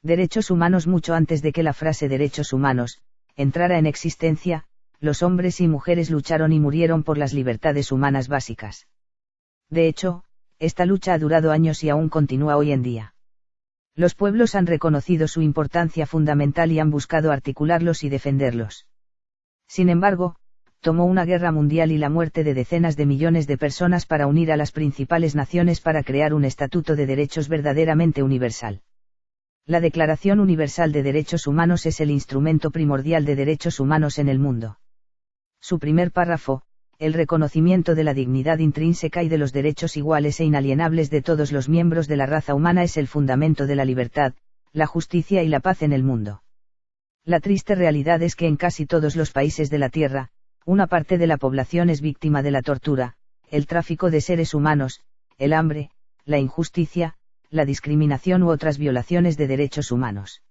Derechos humanos. Mucho antes de que la frase derechos humanos entrara en existencia, los hombres y mujeres lucharon y murieron por las libertades humanas básicas. De hecho, esta lucha ha durado años y aún continúa hoy en día. Los pueblos han reconocido su importancia fundamental y han buscado articularlos y defenderlos. Sin embargo, tomó una guerra mundial y la muerte de decenas de millones de personas para unir a las principales naciones para crear un estatuto de derechos verdaderamente universal. La Declaración Universal de Derechos Humanos es el instrumento primordial de derechos humanos en el mundo. Su primer párrafo, el reconocimiento de la dignidad intrínseca y de los derechos iguales e inalienables de todos los miembros de la raza humana, es el fundamento de la libertad, la justicia y la paz en el mundo. La triste realidad es que en casi todos los países de la Tierra, una parte de la población es víctima de la tortura, el tráfico de seres humanos, el hambre, la injusticia, la discriminación u otras violaciones de derechos humanos.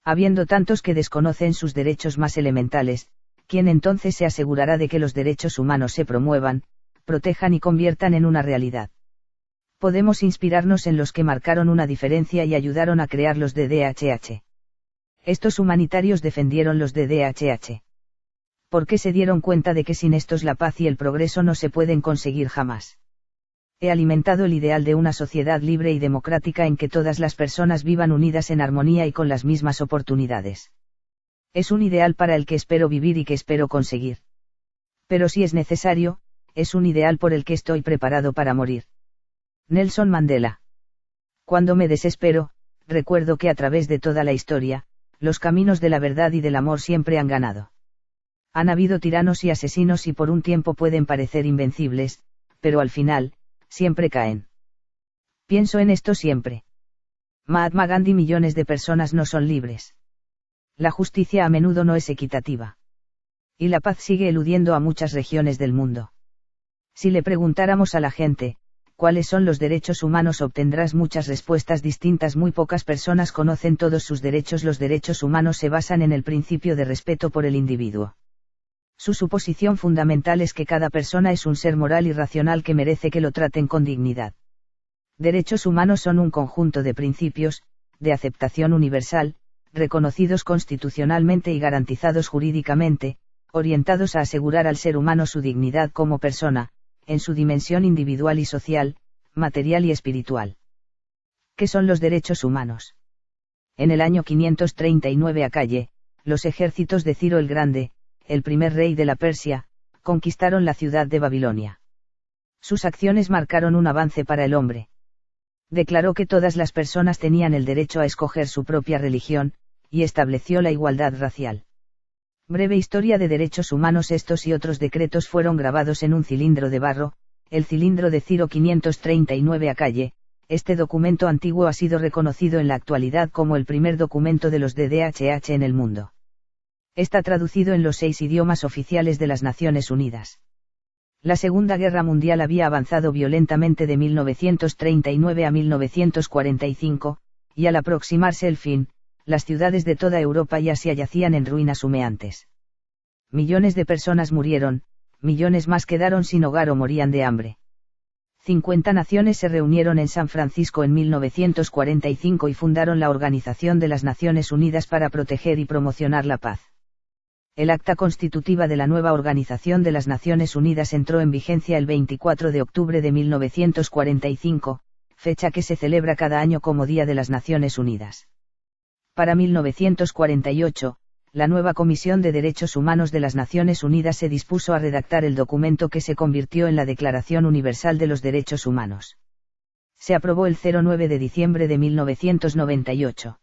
Habiendo tantos que desconocen sus derechos más elementales, ¿quién entonces se asegurará de que los derechos humanos se promuevan, protejan y conviertan en una realidad? Podemos inspirarnos en los que marcaron una diferencia y ayudaron a crear los DDHH. Estos humanitarios defendieron los DDHH. Porque se dieron cuenta de que sin estos la paz y el progreso no se pueden conseguir jamás. He alimentado el ideal de una sociedad libre y democrática en que todas las personas vivan unidas en armonía y con las mismas oportunidades. Es un ideal para el que espero vivir y que espero conseguir. Pero si es necesario, es un ideal por el que estoy preparado para morir. Nelson Mandela. Cuando me desespero, recuerdo que a través de toda la historia, los caminos de la verdad y del amor siempre han ganado. Han habido tiranos y asesinos y por un tiempo pueden parecer invencibles, pero al final, siempre caen. Pienso en esto siempre. Mahatma Gandhi. Millones de personas no son libres. La justicia a menudo no es equitativa. Y la paz sigue eludiendo a muchas regiones del mundo. Si le preguntáramos a la gente, ¿cuáles son los derechos humanos? Obtendrás muchas respuestas distintas. Muy pocas personas conocen todos sus derechos. Los derechos humanos se basan en el principio de respeto por el individuo. Su suposición fundamental es que cada persona es un ser moral y racional que merece que lo traten con dignidad. Derechos humanos son un conjunto de principios, de aceptación universal, reconocidos constitucionalmente y garantizados jurídicamente, orientados a asegurar al ser humano su dignidad como persona, en su dimensión individual y social, material y espiritual. ¿Qué son los derechos humanos? En el año 539 a.C., los ejércitos de Ciro el Grande, el primer rey de la Persia, conquistaron la ciudad de Babilonia. Sus acciones marcaron un avance para el hombre. Declaró que todas las personas tenían el derecho a escoger su propia religión, y estableció la igualdad racial. Breve historia de derechos humanos. Estos y otros decretos fueron grabados en un cilindro de barro, el cilindro de Ciro 539 a.C. Este documento antiguo ha sido reconocido en la actualidad como el primer documento de los DDHH en el mundo. Está traducido en los 6 idiomas oficiales de las Naciones Unidas. La Segunda Guerra Mundial había avanzado violentamente de 1939 a 1945, y al aproximarse el fin, las ciudades de toda Europa y Asia yacían en ruinas humeantes. Millones de personas murieron, millones más quedaron sin hogar o morían de hambre. 50 naciones se reunieron en San Francisco en 1945 y fundaron la Organización de las Naciones Unidas para proteger y promocionar la paz. El acta constitutiva de la nueva Organización de las Naciones Unidas entró en vigencia el 24 de octubre de 1945, fecha que se celebra cada año como Día de las Naciones Unidas. Para 1948, la nueva Comisión de Derechos Humanos de las Naciones Unidas se dispuso a redactar el documento que se convirtió en la Declaración Universal de los Derechos Humanos. Se aprobó el 09 de diciembre de 1998.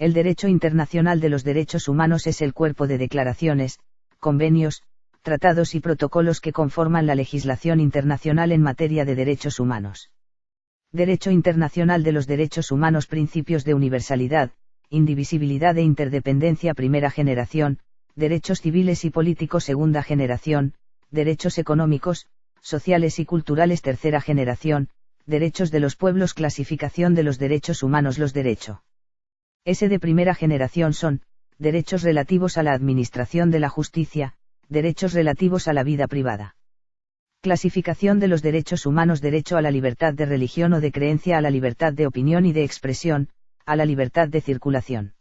El derecho internacional de los derechos humanos es el cuerpo de declaraciones, convenios, tratados y protocolos que conforman la legislación internacional en materia de derechos humanos. Derecho internacional de los derechos humanos. Principios de universalidad, indivisibilidad e interdependencia. Primera generación, derechos civiles y políticos. Segunda generación, derechos económicos, sociales y culturales. Tercera generación, derechos de los pueblos. Clasificación de los derechos humanos. Los derechos de primera generación son, derechos relativos a la administración de la justicia, derechos relativos a la vida privada. Clasificación de los derechos humanos. Derecho a la libertad de religión o de creencia, a la libertad de opinión y de expresión, a la libertad de circulación.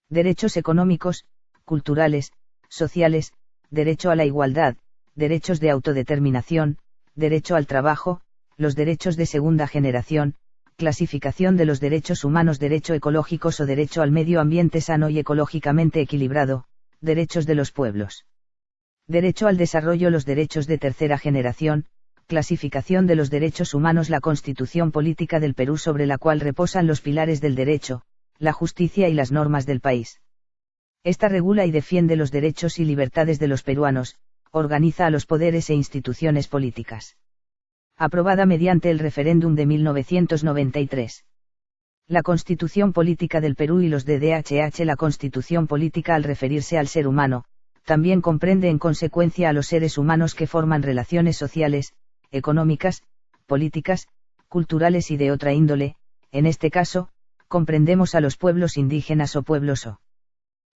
Derechos económicos, culturales, sociales, derecho a la igualdad, derechos de autodeterminación, derecho al trabajo, los derechos de segunda generación, clasificación de los derechos humanos, derecho ecológicos o derecho al medio ambiente sano y ecológicamente equilibrado, derechos de los pueblos. Derecho al desarrollo, los derechos de tercera generación, clasificación de los derechos humanos, la Constitución Política del Perú sobre la cual reposan los pilares del derecho, la justicia y las normas del país. Esta regula y defiende los derechos y libertades de los peruanos, organiza a los poderes e instituciones políticas. Aprobada mediante el referéndum de 1993. La Constitución Política del Perú y los DDHH. La Constitución Política, al referirse al ser humano, también comprende en consecuencia a los seres humanos que forman relaciones sociales, económicas, políticas, culturales y de otra índole. En este caso, comprendemos a los pueblos indígenas o pueblos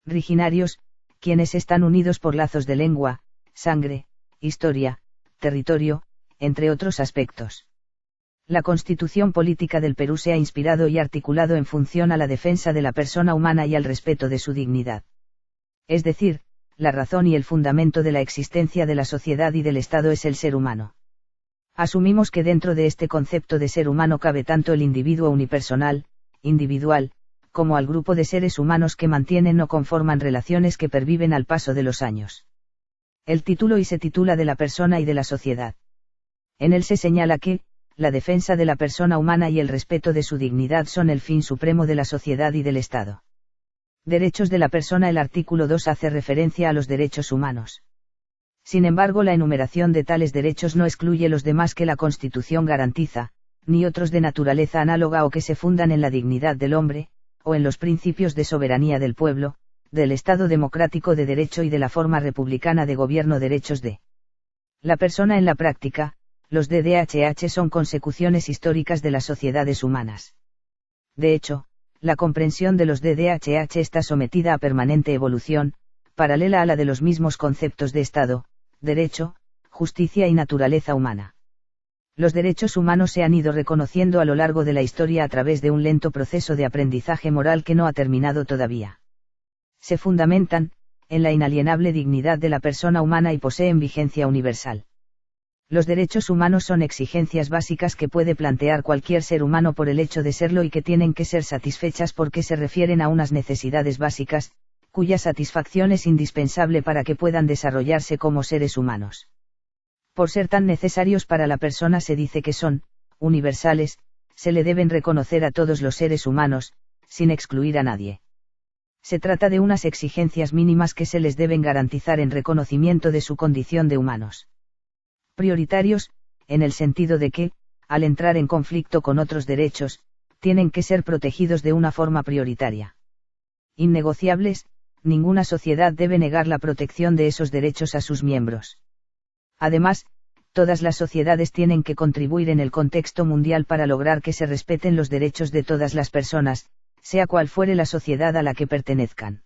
originarios, quienes están unidos por lazos de lengua, sangre, historia, territorio, entre otros aspectos. La Constitución Política del Perú se ha inspirado y articulado en función a la defensa de la persona humana y al respeto de su dignidad. Es decir, la razón y el fundamento de la existencia de la sociedad y del Estado es el ser humano. Asumimos que dentro de este concepto de ser humano cabe tanto el individuo unipersonal, individual, como al grupo de seres humanos que mantienen o conforman relaciones que perviven al paso de los años. El título y se titula de la persona y de la sociedad. En él se señala que, la defensa de la persona humana y el respeto de su dignidad son el fin supremo de la sociedad y del Estado. Derechos de la persona. El artículo 2 hace referencia a los derechos humanos. Sin embargo, la enumeración de tales derechos no excluye los demás que la Constitución garantiza, ni otros de naturaleza análoga o que se fundan en la dignidad del hombre, o en los principios de soberanía del pueblo, del Estado democrático de derecho y de la forma republicana de gobierno. Derechos de la persona. En la práctica, los DDHH son consecuciones históricas de las sociedades humanas. De hecho, la comprensión de los DDHH está sometida a permanente evolución, paralela a la de los mismos conceptos de Estado, derecho, justicia y naturaleza humana. Los derechos humanos se han ido reconociendo a lo largo de la historia a través de un lento proceso de aprendizaje moral que no ha terminado todavía. Se fundamentan, en la inalienable dignidad de la persona humana y poseen vigencia universal. Los derechos humanos son exigencias básicas que puede plantear cualquier ser humano por el hecho de serlo y que tienen que ser satisfechas porque se refieren a unas necesidades básicas, cuya satisfacción es indispensable para que puedan desarrollarse como seres humanos. Por ser tan necesarios para la persona se dice que son universales, se le deben reconocer a todos los seres humanos, sin excluir a nadie. Se trata de unas exigencias mínimas que se les deben garantizar en reconocimiento de su condición de humanos. Prioritarios, en el sentido de que, al entrar en conflicto con otros derechos, tienen que ser protegidos de una forma prioritaria. Innegociables, ninguna sociedad debe negar la protección de esos derechos a sus miembros. Además, todas las sociedades tienen que contribuir en el contexto mundial para lograr que se respeten los derechos de todas las personas, sea cual fuere la sociedad a la que pertenezcan.